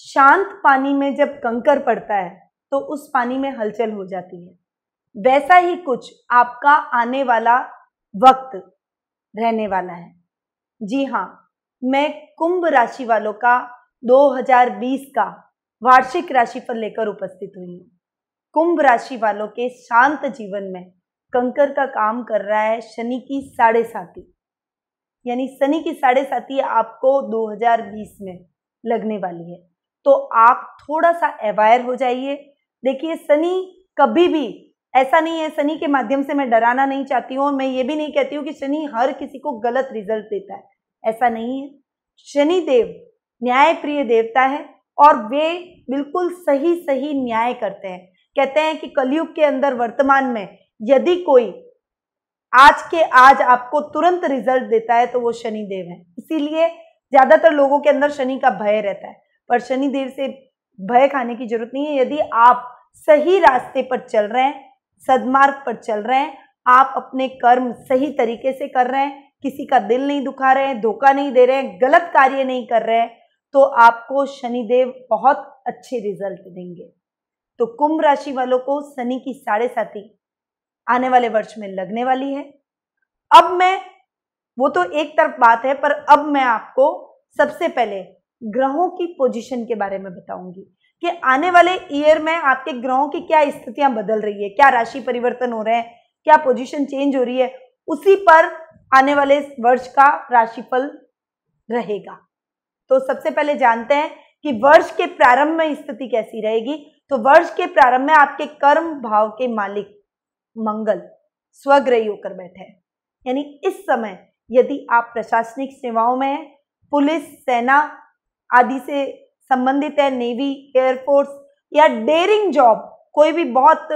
शांत पानी में जब कंकर पड़ता है तो उस पानी में हलचल हो जाती है। वैसा ही कुछ आपका आने वाला वक्त रहने वाला है। जी हाँ, मैं कुंभ राशि वालों का 2020 का वार्षिक राशिफल लेकर उपस्थित हुई हूँ। कुंभ राशि वालों के शांत जीवन में कंकर का काम कर रहा है शनि की 7.5, यानी शनि की 7.5 आपको 2020 में लगने वाली है। तो आप थोड़ा सा अवेयर हो जाइए। देखिए, शनि कभी भी ऐसा नहीं है, शनि के माध्यम से मैं डराना नहीं चाहती हूँ और मैं ये भी नहीं कहती हूँ कि शनि हर किसी को गलत रिजल्ट देता है, ऐसा नहीं है। शनि देव न्याय प्रिय देवता है और वे बिल्कुल सही सही न्याय करते हैं। कहते हैं कि कलयुग के अंदर वर्तमान में यदि कोई आज के आज आपको तुरंत रिजल्ट देता है तो वो शनि देव है। इसीलिए ज्यादातर लोगों के अंदर शनि का भय रहता है, पर शनि देव से भय खाने की जरूरत नहीं है। यदि आप सही रास्ते पर चल रहे हैं, सद्मार्ग पर चल रहे हैं, आप अपने कर्म सही तरीके से कर रहे हैं, किसी का दिल नहीं दुखा रहे हैं, धोखा नहीं दे रहे हैं, गलत कार्य नहीं कर रहे हैं, तो आपको शनिदेव बहुत अच्छे रिजल्ट देंगे। तो कुंभ राशि वालों को शनि की 7.5 आने वाले वर्ष में लगने वाली है। अब मैं, वो तो एक तरफ बात है, पर अब मैं आपको सबसे पहले ग्रहों की पोजीशन के बारे में बताऊंगी कि आने वाले ईयर में आपके ग्रहों की क्या स्थितियां बदल रही है, क्या राशि परिवर्तन हो रहे हैं, क्या पोजीशन चेंज हो रही है, उसी पर आने वाले वर्ष का राशिफल रहेगा। तो सबसे पहले जानते हैं कि वर्ष के प्रारंभ में स्थिति कैसी रहेगी। तो वर्ष के प्रारंभ में आपके कर्म भाव के मालिक मंगल स्वग्रही होकर बैठे हैं, यानी इस समय यदि आप प्रशासनिक सेवाओं में हैं, पुलिस, सेना आदि से संबंधित है, नेवी, एयरफोर्स या डेयरिंग जॉब, कोई भी बहुत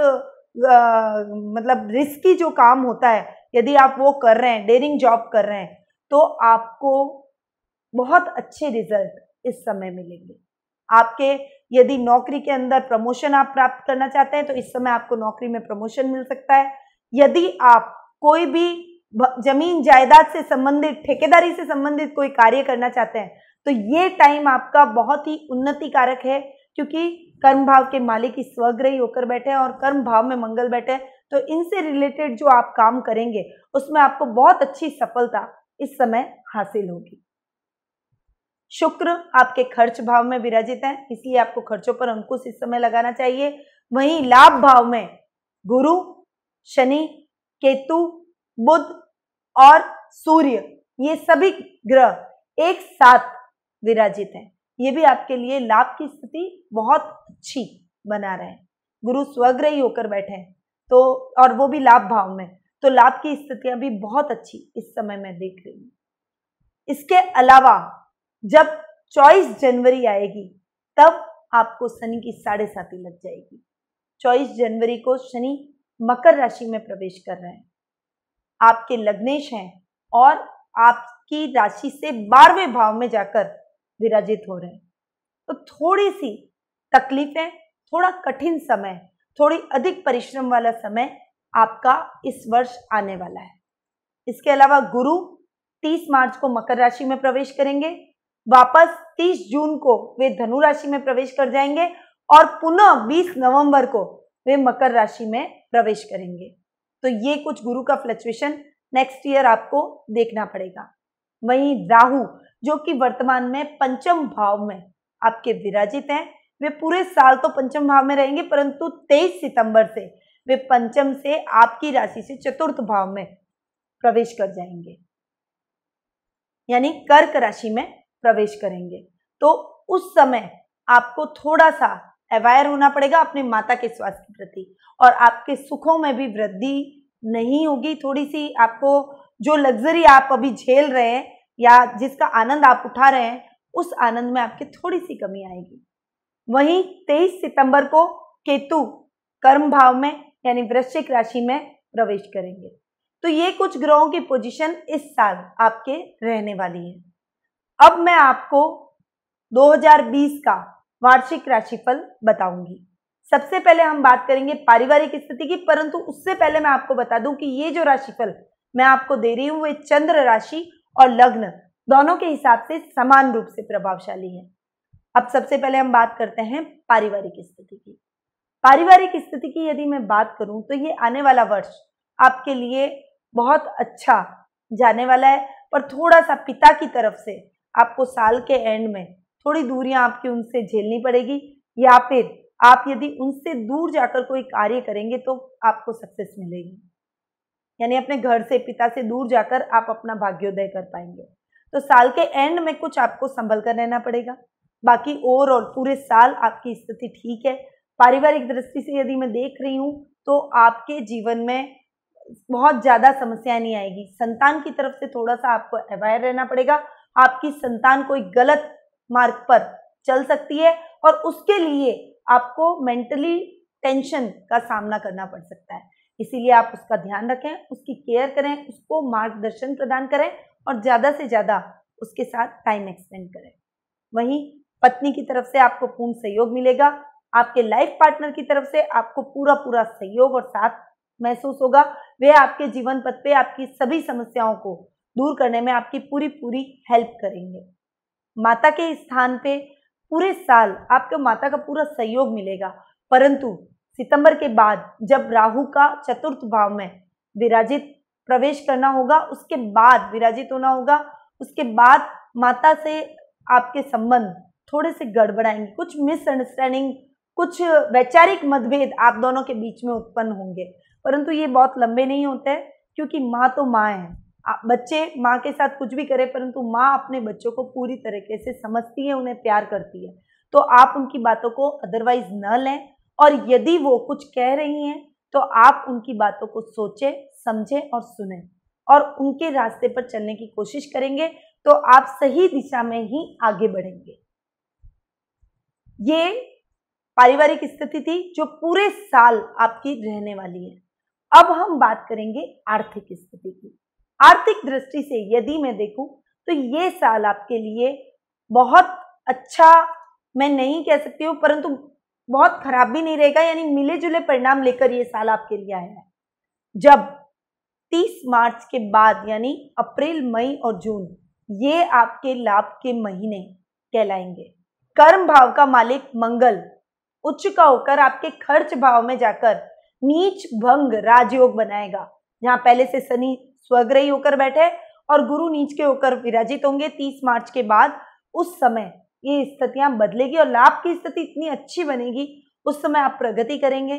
मतलब रिस्की जो काम होता है, यदि आप वो कर रहे हैं, डेयरिंग जॉब कर रहे हैं, तो आपको बहुत अच्छे रिजल्ट इस समय मिलेंगे। आपके यदि नौकरी के अंदर प्रमोशन आप प्राप्त करना चाहते हैं तो इस समय आपको नौकरी में प्रमोशन मिल सकता है। यदि आप कोई भी जमीन जायदाद से संबंधित, ठेकेदारी से संबंधित कोई कार्य करना चाहते हैं तो ये टाइम आपका बहुत ही उन्नति कारक है, क्योंकि कर्म भाव के मालिक ही स्वग्रही होकर बैठे हैं और कर्म भाव में मंगल बैठे हैं। तो इनसे रिलेटेड जो आप काम करेंगे उसमें आपको बहुत अच्छी सफलता इस समय हासिल होगी। शुक्र आपके खर्च भाव में विराजित है, इसलिए आपको खर्चों पर अंकुश इस समय लगाना चाहिए। वहीं लाभ भाव में गुरु, शनि, केतु, बुध और सूर्य, ये सभी ग्रह एक साथ विराजित हैं। ये भी आपके लिए लाभ की स्थिति बहुत अच्छी बना रहे हैं। गुरु स्वग्रही होकर बैठे हैं तो, और वो भी लाभ भाव में, तो लाभ की स्थितियां भी बहुत अच्छी इस समय मैं देख रही हूँ। इसके अलावा जब 24 जनवरी आएगी तब आपको शनि की 7.5 लग जाएगी। 24 जनवरी को शनि मकर राशि में प्रवेश कर रहे हैं, आपके लग्नेश हैं और आपकी राशि से 12वें भाव में जाकर विराजित हो रहे हैं। तो थोड़ी सी तकलीफें, थोड़ा कठिन समय, थोड़ी अधिक परिश्रम वाला समय आपका इस वर्ष आने वाला है। इसके अलावा गुरु 30 मार्च को मकर राशि में प्रवेश करेंगे, वापस 30 जून को वे धनु राशि में प्रवेश कर जाएंगे और पुनः 20 नवंबर को वे मकर राशि में प्रवेश करेंगे। तो ये कुछ गुरु का फ्लक्चुएशन नेक्स्ट ईयर आपको देखना पड़ेगा। वहीं राहु जो कि वर्तमान में पंचम भाव में आपके विराजित हैं, वे पूरे साल तो पंचम भाव में रहेंगे, परंतु 23 सितंबर से वे पंचम से आपकी राशि से चतुर्थ भाव में प्रवेश कर जाएंगे, यानी कर्क राशि में प्रवेश करेंगे। तो उस समय आपको थोड़ा सा अवेयर होना पड़ेगा अपने माता के स्वास्थ्य के प्रति, और आपके सुखों में भी वृद्धि नहीं होगी। थोड़ी सी आपको जो लग्जरी आप अभी झेल रहे हैं या जिसका आनंद आप उठा रहे हैं, उस आनंद में आपकी थोड़ी सी कमी आएगी। वहीं 23 सितंबर को केतु कर्म भाव में यानी वृश्चिक राशि में प्रवेश करेंगे। तो ये कुछ ग्रहों की पोजीशन इस साल आपके रहने वाली है। अब मैं आपको 2020 का वार्षिक राशिफल बताऊंगी। सबसे पहले हम बात करेंगे पारिवारिक स्थिति की, परंतु उससे पहले मैं आपको बता दूं कि ये जो राशिफल मैं आपको दे रही हूं वे चंद्र राशि और लग्न दोनों के हिसाब से समान रूप से प्रभावशाली है। अब सबसे पहले हम बात करते हैं पारिवारिक स्थिति की। पारिवारिक स्थिति की यदि मैं बात करूं तो ये आने वाला वर्ष आपके लिए बहुत अच्छा जाने वाला है, पर थोड़ा सा पिता की तरफ से आपको साल के एंड में थोड़ी दूरियां आपकी उनसे झेलनी पड़ेगी, या फिर आप यदि उनसे दूर जाकर कोई कार्य करेंगे तो आपको सक्सेस मिलेगी। यानी अपने घर से, पिता से दूर जाकर आप अपना भाग्योदय कर पाएंगे। तो साल के एंड में कुछ आपको संभल कर रहना पड़ेगा। बाकी ओवरऑल पूरे साल आपकी स्थिति ठीक है। पारिवारिक दृष्टि से यदि मैं देख रही हूँ तो आपके जीवन में बहुत ज्यादा समस्याएं नहीं आएगी। संतान की तरफ से थोड़ा सा आपको अवेयर रहना पड़ेगा। आपकी संतान कोई गलत मार्ग पर चल सकती है और उसके लिए आपको मेंटली टेंशन का सामना करना पड़ सकता है। इसीलिए आप उसका ध्यान रखें, उसकी केयर करें, उसको मार्गदर्शन प्रदान करें और ज्यादा से ज्यादा उसके साथ टाइम एक्सपेंड करें। वहीं पत्नी की तरफ से आपको पूर्ण सहयोग मिलेगा। आपके लाइफ पार्टनर की तरफ से आपको पूरा सहयोग और साथ महसूस होगा। वे आपके जीवन पथ पे आपकी सभी समस्याओं को दूर करने में आपकी पूरी हेल्प करेंगे। माता के स्थान पे पूरे साल आपको माता का पूरा सहयोग मिलेगा, परंतु सितंबर के बाद जब राहु का चतुर्थ भाव में विराजित प्रवेश करना होगा, उसके बाद विराजित होना होगा, उसके बाद माता से आपके संबंध थोड़े से गड़बड़ाएंगे। कुछ मिसअंडरस्टैंडिंग, कुछ वैचारिक मतभेद आप दोनों के बीच में उत्पन्न होंगे, परंतु ये बहुत लंबे नहीं होते हैं, क्योंकि माँ तो माँ है। बच्चे माँ के साथ कुछ भी करें, परंतु माँ अपने बच्चों को पूरी तरीके से समझती है, उन्हें प्यार करती है। तो आप उनकी बातों को अदरवाइज न लें, और यदि वो कुछ कह रही हैं तो आप उनकी बातों को सोचें, समझें और सुनें और उनके रास्ते पर चलने की कोशिश करेंगे तो आप सही दिशा में ही आगे बढ़ेंगे। ये पारिवारिक स्थिति थी जो पूरे साल आपकी रहने वाली है। अब हम बात करेंगे आर्थिक स्थिति की। आर्थिक दृष्टि से यदि मैं देखूं तो ये साल आपके लिए बहुत अच्छा मैं नहीं कह सकती हूँ, परंतु बहुत खराब भी नहीं रहेगा। यानी मिले जुले परिणाम लेकर ये साल आपके लिए आया है। जब 30 मार्च के बाद यानी अप्रैल, मई और जून ये आपके लाभ के महीने कहलाएंगे। कर्म भाव का मालिक मंगल उच्च का होकर आपके खर्च भाव में जाकर नीच भंग राजयोग बनाएगा। जहां पहले से शनि स्वग्रही होकर बैठे और गुरु नीच के होकर विराजित होंगे 30 मार्च के बाद, उस समय ये स्थितियां बदलेगी और लाभ की स्थिति इतनी अच्छी बनेगी। उस समय आप प्रगति करेंगे,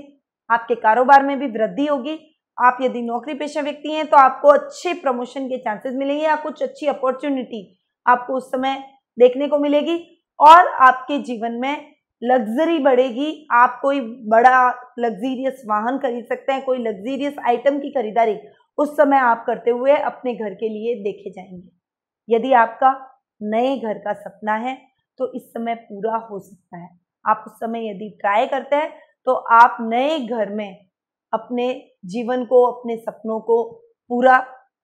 आपके कारोबार में भी वृद्धि होगी। आप यदि नौकरी पेशा व्यक्ति हैं तो आपको अच्छे प्रमोशन के चांसेस मिलेंगे या कुछ अच्छी अपॉर्चुनिटी आपको उस समय देखने को मिलेगी और आपके जीवन में लग्जरी बढ़ेगी। आप कोई बड़ा लग्जीरियस वाहन खरीद सकते हैं, कोई लग्जीरियस आइटम की खरीदारी उस समय आप करते हुए अपने घर के लिए देखे जाएंगे। यदि आपका नए घर का सपना है तो इस समय पूरा हो सकता है। आप उस समय यदि ट्राई करते हैं तो आप नए घर में अपने जीवन को, अपने सपनों को पूरा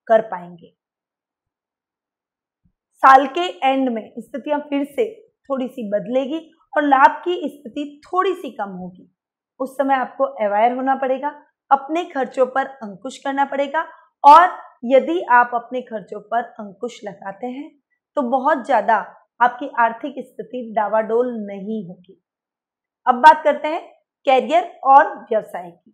कर पाएंगे। साल के एंड में स्थितियां फिर से थोड़ी सी बदलेगी और लाभ की स्थिति थोड़ी सी कम होगी। उस समय आपको अवेयर होना पड़ेगा, अपने खर्चों पर अंकुश करना पड़ेगा और यदि आप अपने खर्चों पर अंकुश लगाते हैं तो बहुत ज्यादा आपकी आर्थिक स्थिति डावाडोल नहीं होगी। अब बात करते हैं कैरियर और व्यवसाय की।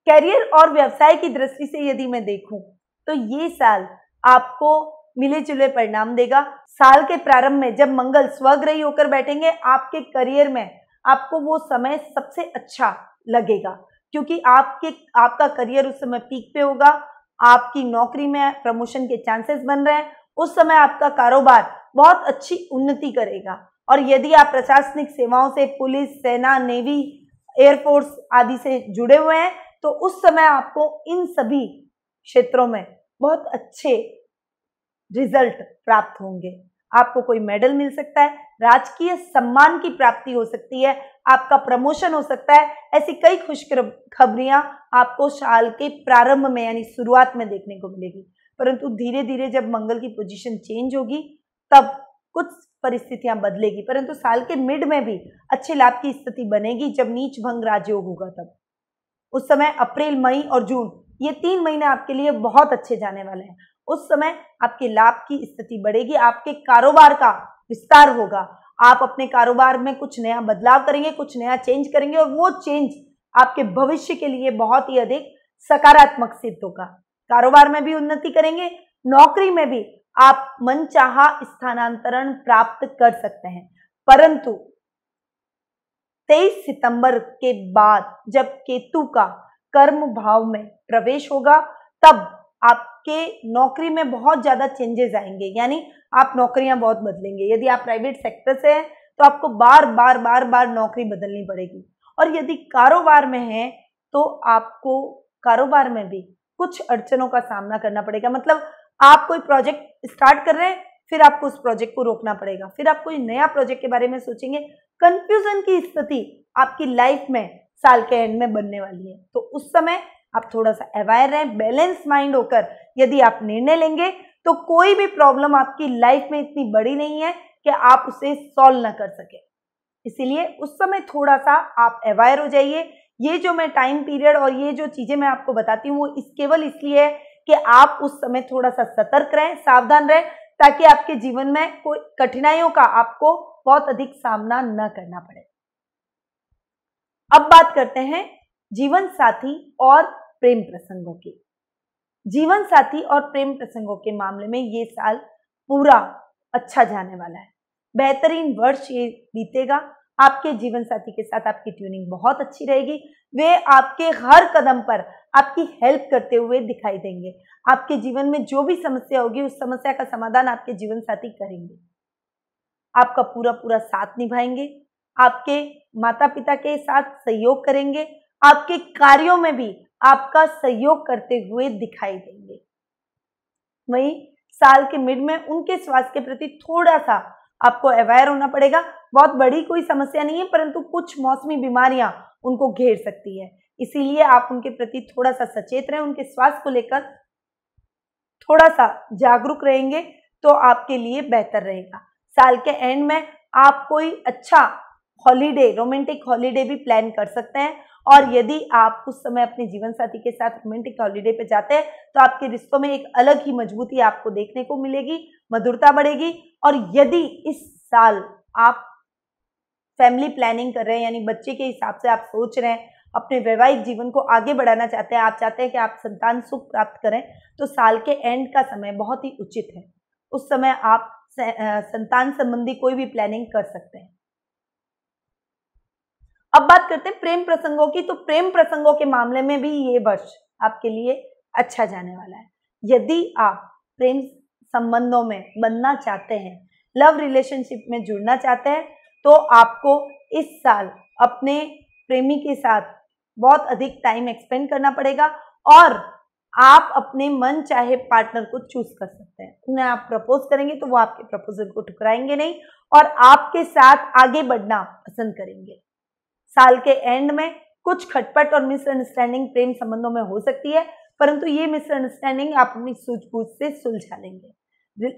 कैरियर और व्यवसाय की दृष्टि से यदि मैं देखूं तो ये साल आपको मिले जुले परिणाम देगा। साल के प्रारंभ में जब मंगल स्वग्रही होकर बैठेंगे, आपके करियर में आपको वो समय सबसे अच्छा लगेगा, क्योंकि आपका करियर उस समय पीक पे होगा। आपकी नौकरी में प्रमोशन के चांसेस बन रहे हैं। उस समय आपका कारोबार बहुत अच्छी उन्नति करेगा और यदि आप प्रशासनिक सेवाओं से, पुलिस, सेना, नेवी, एयरफोर्स आदि से जुड़े हुए हैं तो उस समय आपको इन सभी क्षेत्रों में बहुत अच्छे रिजल्ट प्राप्त होंगे। आपको कोई मेडल मिल सकता है, राजकीय सम्मान की प्राप्ति हो सकती है, आपका प्रमोशन हो सकता है। ऐसी कई खुशखबरियां आपको साल के प्रारंभ में यानी शुरुआत में देखने को मिलेगी, परंतु धीरे धीरे जब मंगल की पोजीशन चेंज होगी तब कुछ परिस्थितियां बदलेगी। परंतु साल के मिड में भी अच्छे लाभ की स्थिति बनेगी जब नीच भंग राजयोग होगा। तब उस समय अप्रैल, मई और जून ये 3 महीने आपके लिए बहुत अच्छे जाने वाले हैं। उस समय आपके लाभ की स्थिति बढ़ेगी, आपके कारोबार का विस्तार होगा, आप अपने कारोबार में कुछ नया बदलाव करेंगे, कुछ नया चेंज करेंगे और वो चेंज आपके भविष्य के लिए बहुत ही अधिक सकारात्मक सिद्ध होगा। कारोबार में भी उन्नति करेंगे, नौकरी में भी आप मनचाहा स्थानांतरण प्राप्त कर सकते हैं। परंतु 23 सितंबर के बाद जब केतु का कर्म भाव में प्रवेश होगा, तब आपके नौकरी में बहुत ज्यादा चेंजेस आएंगे, यानी आप नौकरियां बहुत बदलेंगे। यदि आप प्राइवेट सेक्टर से हैं तो आपको बार बार नौकरी बदलनी पड़ेगी, और यदि कारोबार में है तो आपको कारोबार में भी कुछ अड़चनों का सामना करना पड़ेगा। मतलब आप कोई प्रोजेक्ट स्टार्ट कर रहे हैं, फिर आपको उस प्रोजेक्ट को रोकना पड़ेगा, फिर आप कोई नया प्रोजेक्ट के बारे में सोचेंगे। कंफ्यूजन की स्थिति आपकी लाइफ में साल के एंड में बनने वाली है, तो उस समय आप थोड़ा सा अवेयर रहें, बैलेंस माइंड होकर यदि आप निर्णय लेंगे तो कोई भी प्रॉब्लम आपकी लाइफ में इतनी बड़ी नहीं है कि आप उसे सॉल्व ना कर सके। इसीलिए उस समय थोड़ा सा आप अवेयर हो जाइए। ये जो मैं टाइम पीरियड और ये जो चीजें मैं आपको बताती हूँ वो केवल इसलिए है कि आप उस समय थोड़ा सा सतर्क रहें, सावधान रहें, ताकि आपके जीवन में कोई कठिनाइयों का आपको बहुत अधिक सामना न करना पड़े। अब बात करते हैं जीवन साथी और प्रेम प्रसंगों की। जीवन साथी और प्रेम प्रसंगों के मामले में ये साल पूरा अच्छा जाने वाला है। बेहतरीन वर्ष ये बीतेगा। आपके जीवन साथी के साथ आपकी ट्यूनिंग बहुत अच्छी रहेगी। वे आपके हर कदम पर आपकी हेल्प करते हुए दिखाई देंगे। आपके जीवन में जो भी समस्या होगी उस समस्या का समाधान आपके जीवन साथी करेंगे। आपका पूरा साथ निभाएंगे, आपके माता पिता के साथ सहयोग करेंगे, आपके कार्यों में भी आपका सहयोग करते हुए दिखाई देंगे। वहीं साल के मिड में उनके स्वास्थ्य के प्रति थोड़ा सा आपको अवेयर होना पड़ेगा। बहुत बड़ी कोई समस्या नहीं है, परंतु कुछ मौसमी बीमारियां उनको घेर सकती है, इसीलिए आप उनके प्रति थोड़ा सा सचेत रहें। उनके स्वास्थ्य को लेकर थोड़ा सा जागरूक रहेंगे तो आपके लिए बेहतर रहेगा। साल के एंड में आप कोई अच्छा हॉलीडे, रोमांटिक हॉलीडे भी प्लान कर सकते हैं, और यदि आप उस समय अपने जीवन साथी के साथ रोमांटिक हॉलीडे पे जाते हैं तो आपके रिश्तों में एक अलग ही मजबूती आपको देखने को मिलेगी, मधुरता बढ़ेगी। और यदि इस साल आप फैमिली प्लानिंग कर रहे हैं, यानी बच्चे के हिसाब से आप सोच रहे हैं, अपने वैवाहिक जीवन को आगे बढ़ाना चाहते हैं, आप चाहते हैं कि आप संतान सुख प्राप्त करें, तो साल के एंड का समय बहुत ही उचित है। उस समय आप संतान संबंधी कोई भी प्लानिंग कर सकते हैं। अब बात करते हैं प्रेम प्रसंगों की। तो प्रेम प्रसंगों के मामले में भी ये वर्ष आपके लिए अच्छा जाने वाला है। यदि आप प्रेम संबंधों में बनना चाहते हैं, लव रिलेशनशिप में जुड़ना चाहते हैं, तो आपको इस साल अपने प्रेमी के साथ बहुत अधिक टाइम एक्सपेंड करना पड़ेगा, और आप अपने मन चाहे पार्टनर को चूज कर सकते हैं। उन्हें आप प्रपोज करेंगे तो वो आपके प्रपोजल को ठुकराएंगे नहीं और आपके साथ आगे बढ़ना पसंद करेंगे। साल के एंड में कुछ खटपट और मिसअंडरस्टैंडिंग प्रेम संबंधों में हो सकती है, परंतु ये मिसअंडरस्टैंडिंग आप अपनी सूझबूझ से सुलझा लेंगे।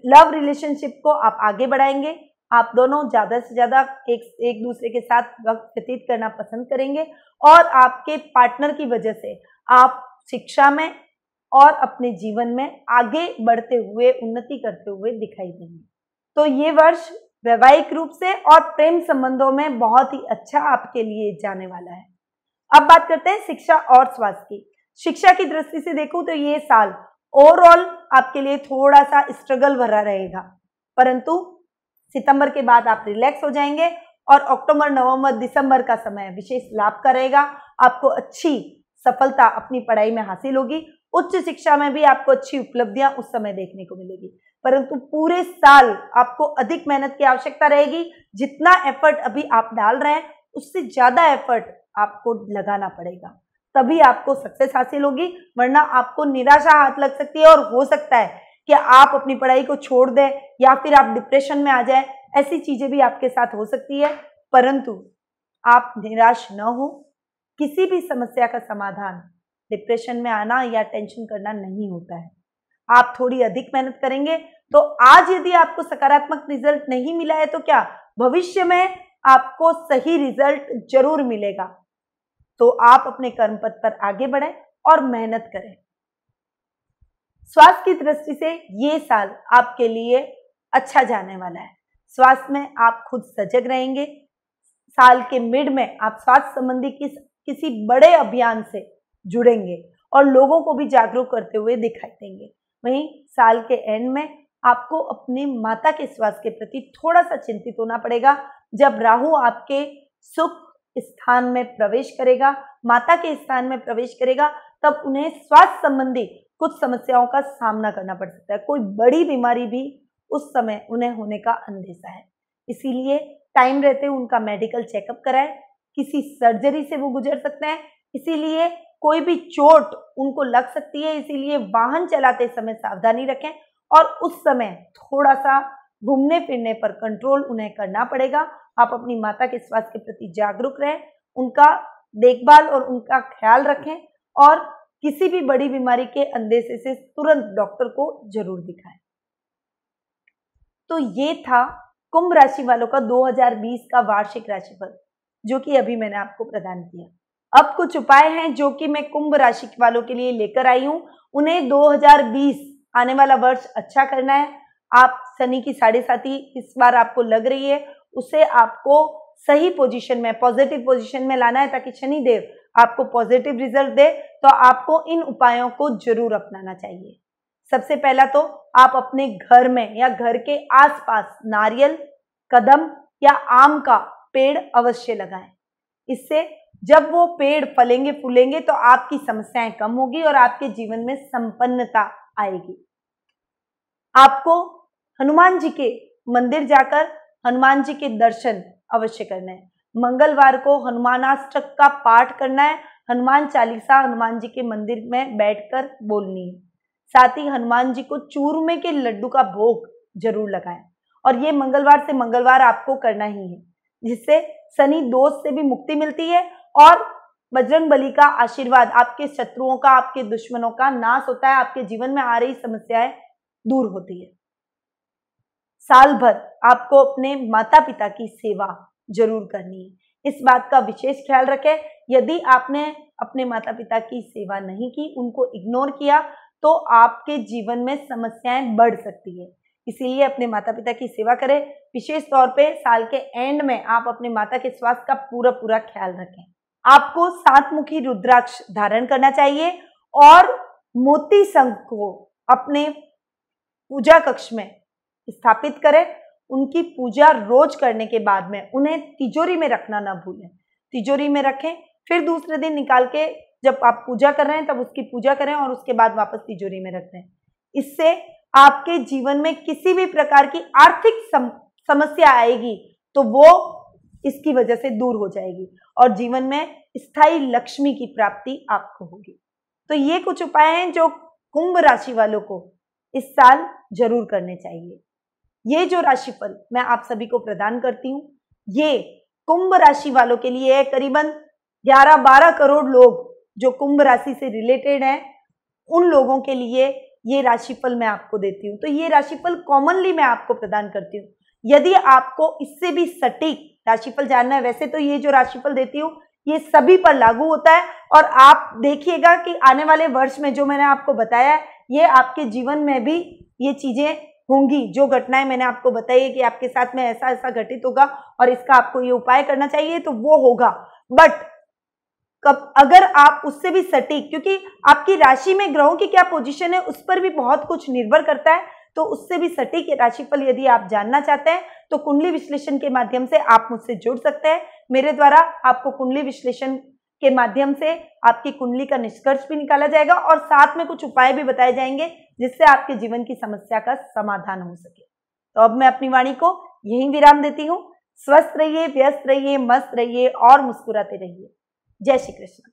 लव रिलेशनशिप को आप आगे बढ़ाएंगे। आप दोनों ज्यादा से ज्यादा एक दूसरे के साथ वक्त व्यतीत करना पसंद करेंगे, और आपके पार्टनर की वजह से आप शिक्षा में और अपने जीवन में आगे बढ़ते हुए, उन्नति करते हुए दिखाई देंगे। तो ये वर्ष वैवाहिक रूप से और प्रेम संबंधों में बहुत ही अच्छा आपके लिए जाने वाला है। अब बात करते हैं शिक्षा और स्वास्थ्य की। शिक्षा की दृष्टि से देखूं तो ये साल ओवरऑल आपके लिए थोड़ा सा स्ट्रगल भरा रहेगा, परंतु सितंबर के बाद आप रिलैक्स हो जाएंगे और अक्टूबर, नवंबर, दिसंबर का समय विशेष लाभ का रहेगा। आपको अच्छी सफलता अपनी पढ़ाई में हासिल होगी। उच्च शिक्षा में भी आपको अच्छी उपलब्धियां उस समय देखने को मिलेगी, परंतु पूरे साल आपको अधिक मेहनत की आवश्यकता रहेगी। जितना एफर्ट अभी आप डाल रहे हैं उससे ज्यादा एफर्ट आपको लगाना पड़ेगा, तभी आपको सक्सेस हासिल होगी, वरना आपको निराशा हाथ लग सकती है और हो सकता है कि आप अपनी पढ़ाई को छोड़ दें या फिर आप डिप्रेशन में आ जाएं। ऐसी चीजें भी आपके साथ हो सकती है, परंतु आप निराश न हो। किसी भी समस्या का समाधान डिप्रेशन में आना या टेंशन करना नहीं होता है। आप थोड़ी अधिक मेहनत करेंगे तो आज यदि आपको सकारात्मक रिजल्ट नहीं मिला है तो क्या भविष्य में आपको सही रिजल्ट जरूर मिलेगा। तो आप अपने कर्म पथ पर आगे बढ़ें और मेहनत करें। स्वास्थ्य की दृष्टि से ये साल आपके लिए अच्छा जाने वाला है। स्वास्थ्य में आप खुद सजग रहेंगे। साल के मिड में आप स्वास्थ्य संबंधी किसी बड़े अभियान से जुड़ेंगे और लोगों को भी जागरूक करते हुए दिखाई देंगे। वहीं साल के एंड में आपको अपनी माता के स्वास्थ्य के प्रति थोड़ा सा चिंतित होना पड़ेगा। जब राहु आपके सुख स्थान में प्रवेश करेगा, माता के स्थान में प्रवेश करेगा, तब उन्हें स्वास्थ्य संबंधी कुछ समस्याओं का सामना करना पड़ सकता है। कोई बड़ी बीमारी भी उस समय उन्हें होने का अंदेशा है। इसीलिए टाइम रहते उनका मेडिकल चेकअप कराएं। किसी सर्जरी से वो गुजर सकते हैं, इसीलिए कोई भी चोट उनको लग सकती है, इसीलिए वाहन चलाते समय सावधानी रखें और उस समय थोड़ा सा घूमने फिरने पर कंट्रोल उन्हें करना पड़ेगा। आप अपनी माता के स्वास्थ्य के प्रति जागरूक रहें, उनका देखभाल और उनका ख्याल रखें और किसी भी बड़ी बीमारी के अंदेशे से तुरंत डॉक्टर को जरूर दिखाएं। तो ये था कुंभ राशि वालों का 2020 का वार्षिक राशिफल, जो कि अभी मैंने आपको प्रदान किया। अब कुछ उपाय हैं जो कि मैं कुंभ राशि वालों के लिए लेकर आई हूं। उन्हें 2020 आने वाला वर्ष अच्छा करना है। आप शनि की 7.5 इस बार आपको लग रही है, उसे आपको सही पोजीशन में, पॉजिटिव पोजीशन में लाना है ताकि शनिदेव आपको पॉजिटिव रिजल्ट दे। तो आपको इन उपायों को जरूर अपनाना चाहिए। सबसे पहला तो आप अपने घर में या घर के आसपास नारियल, कदम या आम का पेड़ अवश्य लगाएं। इससे जब वो पेड़ फलेंगे फूलेंगे तो आपकी समस्याएं कम होगी और आपके जीवन में संपन्नता आएगी। आपको हनुमान जी के मंदिर जाकर हनुमान जी के दर्शन अवश्य करने हैं। मंगलवार को हनुमानाष्टक का पाठ करना है। हनुमान चालीसा हनुमान जी के मंदिर में बैठकर बोलनी है। साथ ही हनुमान जी को चूरमे के लड्डू का भोग जरूर लगाएं और ये मंगलवार से मंगलवार आपको करना ही है, जिससे शनि दोष से भी मुक्ति मिलती है और बजरंगबली का आशीर्वाद आपके शत्रुओं का, आपके दुश्मनों का नाश होता है। आपके जीवन में आ रही समस्याएं दूर होती है। साल भर आपको अपने माता पिता की सेवा जरूर करनी है। इस बात का विशेष ख्याल रखें। यदि आपने अपने माता पिता की सेवा नहीं की, उनको इग्नोर किया, तो आपके जीवन में समस्याएं बढ़ सकती है। इसीलिए अपने माता पिता की सेवा करें। विशेष तौर पे साल के एंड में आप अपने माता के स्वास्थ्य का पूरा ख्याल रखें। आपको 7 मुखी रुद्राक्ष धारण करना चाहिए और मोती शंख को अपने पूजा कक्ष में स्थापित करें। उनकी पूजा रोज करने के बाद में उन्हें तिजोरी में रखना ना भूलें। तिजोरी में रखें, फिर दूसरे दिन निकाल के जब आप पूजा कर रहे हैं तब उसकी पूजा करें और उसके बाद वापस तिजोरी में रख दें। इससे आपके जीवन में किसी भी प्रकार की आर्थिक समस्या आएगी तो वो इसकी वजह से दूर हो जाएगी और जीवन में स्थायी लक्ष्मी की प्राप्ति आपको होगी। तो ये कुछ उपाय हैं जो कुंभ राशि वालों को इस साल जरूर करने चाहिए। ये जो राशिफल मैं आप सभी को प्रदान करती हूँ, ये कुंभ राशि वालों के लिए है। करीबन 11-12 करोड़ लोग जो कुंभ राशि से रिलेटेड हैं, उन लोगों के लिए ये राशिफल मैं आपको देती हूँ। तो ये राशिफल कॉमनली मैं आपको प्रदान करती हूँ। यदि आपको इससे भी सटीक राशिफल जानना है, वैसे तो ये जो राशिफल देती हूँ ये सभी पर लागू होता है और आप देखिएगा कि आने वाले वर्ष में जो मैंने आपको बताया है, ये आपके जीवन में भी ये चीजें होंगी। जो घटनाएं मैंने आपको बताई है कि आपके साथ में ऐसा ऐसा घटित होगा और इसका आपको ये उपाय करना चाहिए, तो वो होगा। बट कब अगर आप उससे भी सटीक, क्योंकि आपकी राशि में ग्रहों की क्या पोजीशन है उस पर भी बहुत कुछ निर्भर करता है, तो उससे भी सटीक राशिफल यदि आप जानना चाहते हैं तो कुंडली विश्लेषण के माध्यम से आप मुझसे जुड़ सकते हैं। मेरे द्वारा आपको कुंडली विश्लेषण के माध्यम से आपकी कुंडली का निष्कर्ष भी निकाला जाएगा और साथ में कुछ उपाय भी बताए जाएंगे जिससे आपके जीवन की समस्या का समाधान हो सके। तो अब मैं अपनी वाणी को यहीं विराम देती हूँ। स्वस्थ रहिए, व्यस्त रहिए, मस्त रहिए और मुस्कुराते रहिए। जय श्री कृष्ण।